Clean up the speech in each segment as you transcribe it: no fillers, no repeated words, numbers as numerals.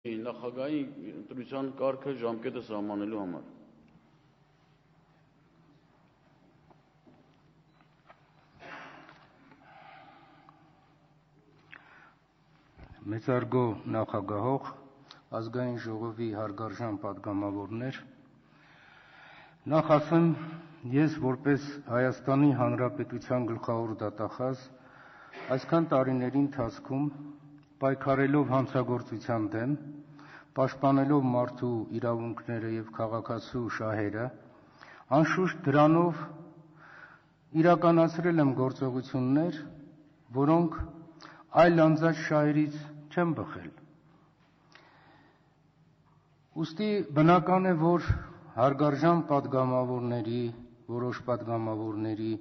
Նախագահի ընտրության կարգը ժամկետը սահմանելու համար։ Մեծարգո նախագահող, ազգային ժողովի հարգարժան պատգամավորներ, նախ ասեմ, ես որպես Հայաստանի Հանրապետության գլխավոր դատախազ այսքան տարիների ընթացքում պայքարելով հանցագործության դեմ, պաշտպանելով մարդու իրավունքները եւ քաղաքացու շահերը, անշուշտ դրանով իրականացրել եմ գործողություններ, որոնք այլ անձած շահերից չեն բխել։ Ուստի բնական է, որ հարգարժան պատգամավորների, որոշ պատգամավորների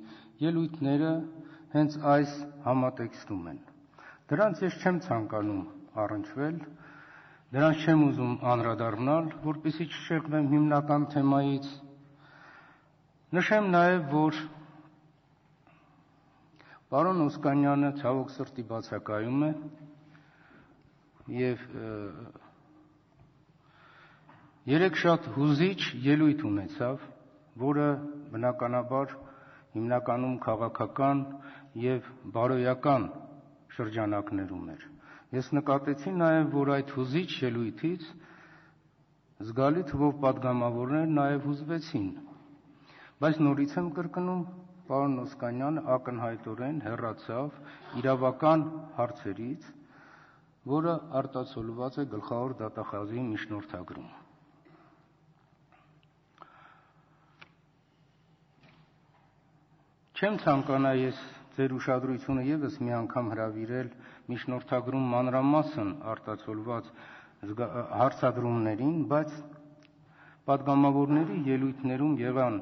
ելույթները հենց այս համատեքստում են։ Դրանց ես չեմ ցանկանում առնչվել, դրանց չեմ ուզում անդրադառնալ, որպեսզի չշեղվեմ հիմնական թեմայից։ Նշեմ նաև, որ պարոն Օսկանյանը ցավոք սրտի բացակայում է եւ երեք շատ հուզիչ ելույթ ունեցավ, որը բնականաբար հիմնականում քաղաքական եւ բարոյական շրջանակներում էր։ Ես նկատեցի նաև, որ այդ հուզիչ ելույթից զգալի թվով պատգամավորներ նաև հուզվեցին, բայց նորից եմ կրկնում, պարոն Օսկանյանը ակնհայտորեն հեռացավ իրավական հարցերից, որը արտացոլված է գլխավոր դատախազի միջնորդագրում։ Չեմ ցանկանա ես ձեր ուշադրությունը եւս մի անգամ հրավիրել միջնորդագրում մանրամասն արտացոլված հարցադրումներին, բայց պատգամավորների ելույթներում եղան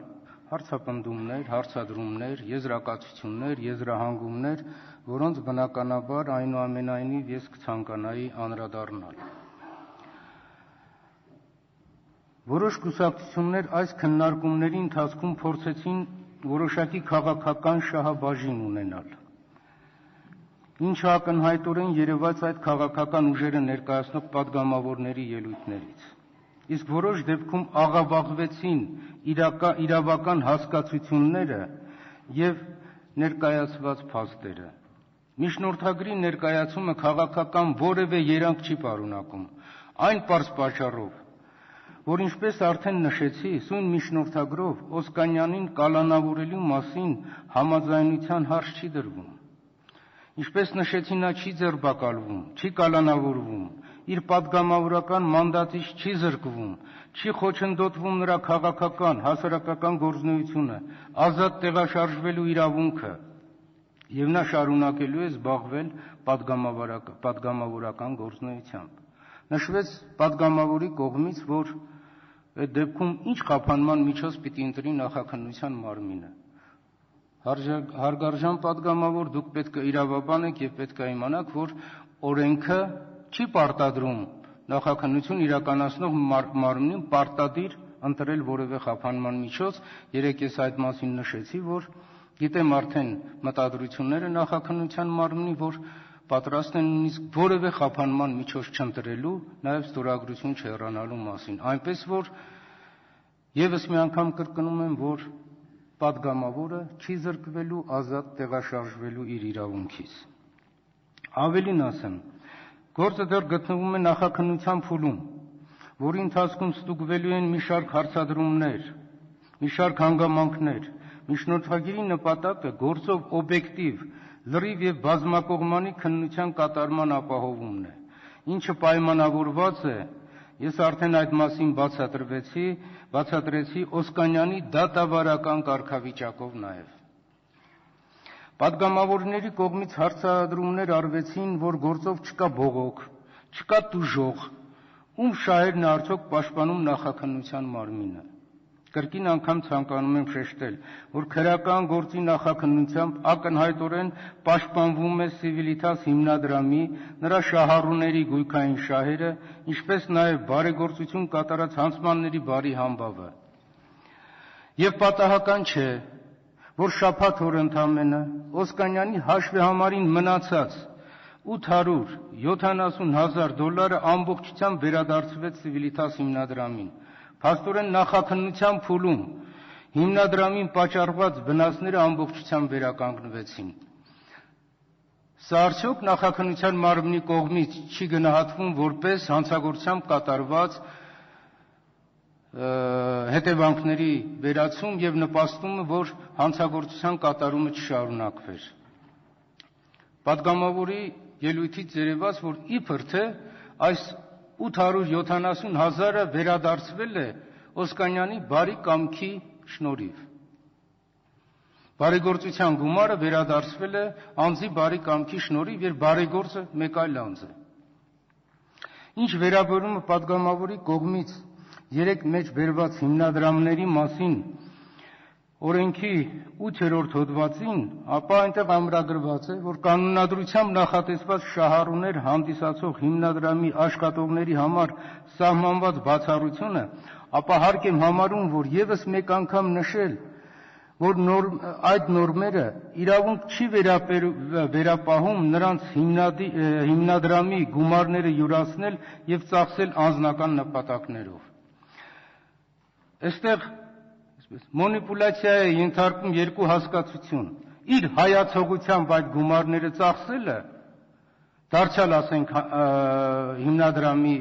հարցապնդումներ, հարցադրումներ, եզրակացություններ, եզրահանգումներ, որոնց բնականաբար այնուամենայնիվ ես կցանկանայի անդրադառնալ։ Որոշ կուսակցություններ այս քննարկումների ընթացքում փորձեցին որոշակի քաղաքական շահաբաժին ունենալ, ինչը ակնհայտորեն երևաց այդ քաղաքական ուժերը ներկայացնող պատգամավորների ելույթներից։ Իսկ որոշ դեպքում աղավաղվեցին իրավական հասկացությունները եւ ներկայացված փաստերը։ Միջնորդագրի ներկայացումը քաղաքական որևէ երանգ չի պարունակում, այն պարզ պատճառով, որ ինչպես արդեն նշեցի, սույն միջնորդագրով Օսկանյանին կալանավորելու մասին համաձայնության հարց չի դրվում։ Ինչպես նշեցի, նա չի ձերբակալվում, չի կալանավորվում, իր պատգամավորական մանդատից չի զրկվում, չի խոչընդոտվում նրա քաղաքական, հասարակական գործունեությունը, ազատ տեղաշարժվելու իրավունքը, եւ նա շարունակելու է զբաղվել պատգամավորական գործունեությամբ։ Նշվեց պատգամավորի կողմից, որ այդ դեպքում ինչ խափանման միջոց պիտի ընտրի նախաքննության մարմինը։ Հարգարժան պատգամավոր, դուք պետք է իրավաբան եք եւ պետք է իմանաք, որ օրենքը չի պարտադրում նախաքննություն իրականացնող մարմնին պարտադիր ընտրել որևէ խափանման միջոց։ Երեք ես այդ մասին նշեցի, որ գիտեմ արդեն մտադրությունները նախաքննության մարմնի, որ պատրաստ են նույնիսկ որևէ խափանման միջոց չընտրելու, նաև ստորագրություն չհեռանալու մասին։ Այնպես որ եւս մի անգամ կրկնում եմ, որ պատգամավորը չի զրկվելու ազատ տեղաշարժվելու իր իրավունքից։ Ավելին ասեմ, գործը դեռ գտնվում է նախաքննության փուլում, որի ընթացքում ստուգվելու են մի շարք հարցադրումներ, մի շարք հանգամանքներ։ Միջնորդագիրի նպատակը գործով օբյեկտիվ, լրիվ եւ բազմակողմանի քննության կատարման ապահովումն է, ինչը պայմանավորված է, ես արդեն այդ մասին բացատրեցի Օսկանյանի դատավարական կարգավիճակով նաեւ։ Պատգամավորների կողմից հարցադրումներ արվեցին, որ գործով չկա բողոք, չկա տուժող, ում շահերն է արդյոք պաշտպանում նախաքննության մարմինը։ Կրկին անգամ ցանկանում եմ շեշտել, որ քրեական գործի նախաքննությամբ ակնհայտորեն պաշտպանվում է Civitas հիմնադրամի, նրա շահառուների գույքային շահերը, ինչպես նաև բարեգործություն կատարած հանցմանների բարի համբավը։ Եվ պատահական չէ, որ շաբաթ օր ընդամենը Օսկանյանի հաշվեհամարին մնացած $870,000 ամբողջությամբ վերադարձվեց Civitas հիմնադրամին։ Փաստորեն նախաքննության փուլում հիմնադրամին պատճառված վնասները ամբողջությամբ վերականգնվեցին։ Սա արդյոք նախաքննության մարմնի կողմից չի գնահատվում որպես հանցագործությամբ կատարված հետևանքների վերացում եւ նպաստում է, որ հանցագործության կատարումը չշարունակվեր։ Պատգամավորի ելույթից երևաց, որ իբր թե այս 870,000-ը վերադարձվել է Օսկանյանի բարի կամքի շնորհիվ։ Բարեգործության գումարը վերադարձվել է անձի բարի կամքի շնորհիվ, եւ բարեգործը մեկ այլ անձ է։ Ինչ վերաբերում է պատգամավորի կողմից երեք մեջ բերված հիմնադրամների մասին օրենքի 8-րդ հոդվածին, ապա այնտեղ ամրագրված է, որ կանոնադրությամբ նախատեսված շահառուներ հանդիսացող հիմնադրամի աշխատողների համար սահմանված բացառությունը, ապա հարկ եմ համարում, որ եւս մեկ անգամ նշել, որ այդ նորմերը իրավունք չի վերապահում նրանց հիմնադրամի գումարները յուրացնել եւ ծախսել անձնական նպատակներով։ Այստեղ մանիպուլյացիա է ենթարկում երկու հասկացություն։ Իր հայացողությամբ այդ գումարները ծախսելը, դարձյալ ասենք հիմնադրամի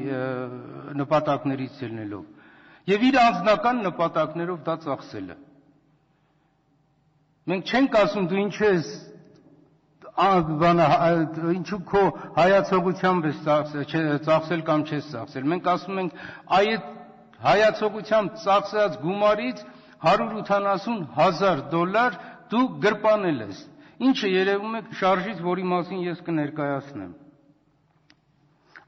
նպատակներից ելնելով, եւ իր անձնական նպատակներով դա ծախսելը։ Մենք չենք ասում դու ինչու քո հայացողությամբ ես ծախսել կամ չես ծախսել։ Մենք ասում ենք այդ հայացողությամբ ծախսած գումարից $180,000 դու գրպանել ես, ինչը երևում է շարժից, որի մասին ես կներկայացնեմ։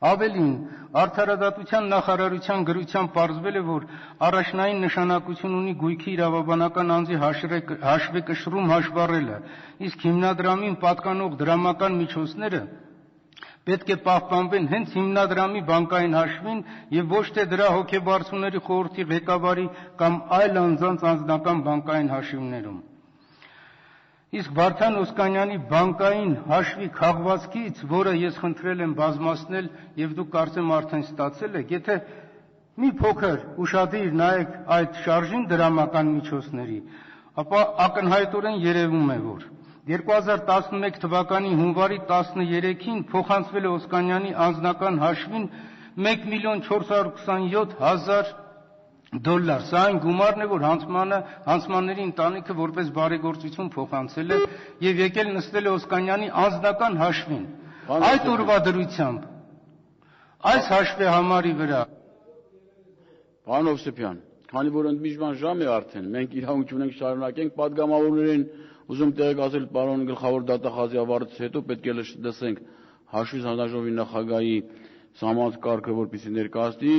Ավելին, Արդարադատության նախարարության գրությամբ պարզվել է, որ առաջնային նշանակություն ունի գույքի իրավաբանական անձի հաշվեկշռում հաշվառելը, իսկ հիմնադրամին պատկանող դրամական միջոցները պետք է պահպանվեն հենց հիմնադրամի բանկային հաշվին եւ ոչ թե դրա հոգեբարձուների խորհրդի ղեկավարի կամ այլ անձանց անձնական բանկային հաշիվներում։ Իսկ Վարդան Օսկանյանի բանկային հաշվի քաղվածքից, որը ես խնդրել եմ բազմացնել եւ դուք կարծեմ արդեն ստացել եք, եթե մի փոքր ուշադիր նայեք այդ շարժին դրամական միջոցների, ապա ակնհայտորեն երևում է, որ 2011 թվականի հունվարի 13-ին փոխանցվել է Օսկանյանի անձնական հաշվին $1,427,000։ Սա այն գումարն է, որ հանցմանների ընտանիքը որպես բարեգործություն փոխանցել է եւ եկել նստել է Օսկանյանի անձնական հաշվին։ Այդ օրվա դրությամբ այս հաշվեհամարի վրա Պարոն Հովսեփյան, քանի որ ընդմիջման ժամ է արդեն, մենք իրավունք ունենք շարունակենք պատգամավորներին ուզում տեղեկացնել պարոն գլխավոր դատախազի ավարտից հետո պետք է լսենք հաշվի հանձնաժողովի նախագահի սահմանած կարգը, որպեսզի ներկայացնի